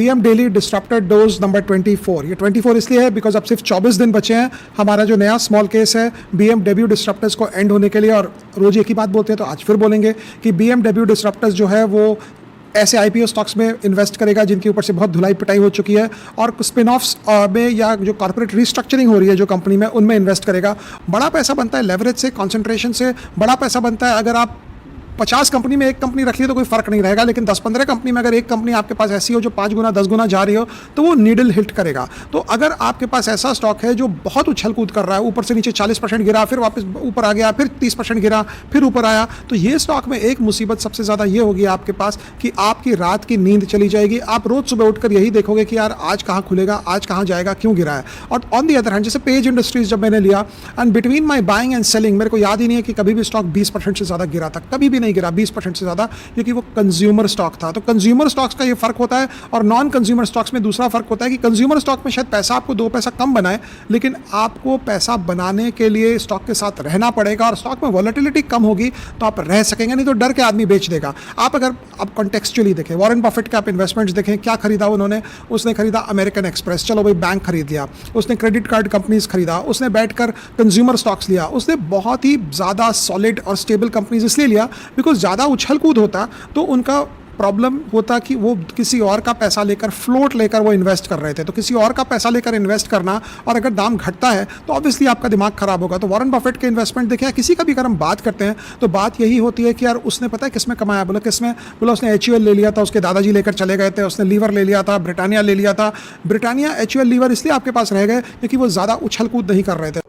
BM daily disrupted dose number 24। ये 24 इसलिए है बिकॉज अब सिर्फ 24 दिन बचे हैं हमारा जो नया स्मॉल केस है बीएमडब्ल्यू डिस्ट्रप्टर्स को एंड होने के लिए। और रोज एक ही बात बोलते हैं तो आज फिर बोलेंगे कि बीएमडब्ल्यू डिस्ट्रप्टर्स जो है वो ऐसे आईपीओ स्टॉक्स में इन्वेस्ट करेगा जिनके ऊपर से बहुत धुलाई पिटाई हो चुकी है, और स्पिन ऑफ्स में या जो कॉर्पोरेट रिस्ट्रक्चरिंग हो रही है जो कंपनी में, उनमें इन्वेस्ट करेगा। बड़ा पैसा बनता है लेवरेज से, कॉन्सेंट्रेशन से बड़ा पैसा बनता है। अगर आप 50 कंपनी में एक कंपनी रख ली तो कोई फर्क नहीं रहेगा, लेकिन 10-15 कंपनी में अगर एक कंपनी आपके पास ऐसी हो जो 5 गुना 10 गुना जा रही हो तो वो नीडल हिट करेगा। तो अगर आपके पास ऐसा स्टॉक है जो बहुत उछल कूद कर रहा है, ऊपर से नीचे 40% गिरा, फिर वापस ऊपर आ गया, फिर 30% गिरा, फिर ऊपर आया, तो ये स्टॉक में एक मुसीबत सबसे ज़्यादा ये होगी आपके पास कि आपकी रात की नींद चली जाएगी। आप रोज़ सुबह उठकर यही देखोगे कि यार आज कहाँ खुलेगा, आज कहाँ जाएगा, क्यों गिरा है। और ऑन दी अदर हैंड जैसे पेज इंडस्ट्रीज जब मैंने लिया, and between my buying and selling मेरे को याद ही नहीं है कि कभी भी स्टॉक 20% से ज़्यादा गिरा था, कभी भी नहीं गिरा 20% से ज़्यादा, क्योंकि वो कंज्यूमर स्टॉक था। तो कंज्यूमर स्टॉक्स का ये फर्क होता है, और नॉन कंज्यूमर स्टॉक्स में दूसरा फर्क होता है कि कंज्यूमर स्टॉक में शायद पैसा आपको 2 पैसा कम बनाए, लेकिन आपको पैसा बनाने के लिए स्टॉक के साथ रहना पड़ेगा, और स्टॉक में वॉलेटिलिटी कम होगी तो आप रह सकेंगे, नहीं तो डर के आदमी बेच देगा। आप अगर आप कॉन्टेक्चुअली देखें, वॉरेन बफेट के आप इन्वेस्टमेंट्स देखें, क्या खरीदा उन्होंने, उसने खरीदा अमेरिकन एक्सप्रेस, चलो भाई बैंक खरीद लिया, उसने क्रेडिट कार्ड कंपनीज खरीदा, उसने बैठकर कंज्यूमर स्टॉक्स लिया, उसने बहुत ही ज़्यादा सॉलिड और स्टेबल कंपनीज इसलिए लिया बिकॉज ज़्यादा उछल कूद होता तो उनका प्रॉब्लम होता कि वो किसी और का पैसा लेकर, फ्लोट लेकर वो इन्वेस्ट कर रहे थे। तो किसी और का पैसा लेकर इन्वेस्ट करना, और अगर दाम घटता है तो ऑब्वियसली आपका दिमाग खराब होगा। तो वॉरेन बफेट के इन्वेस्टमेंट देखिए, किसी का भी अगर हम बात करते हैं तो बात यही होती है कि यार उसने पता है किसमें कमाया, बोला किसमें, बोला उसने HUL ले लिया था, उसके दादाजी लेकर चले गए थे, उसने लीवर ले लिया था, ब्रिटानिया ले लिया था। ब्रिटानिया HUL लीवर इसलिए आपके पास रह गए क्योंकि वो ज़्यादा उछल कूद नहीं कर रहे थे।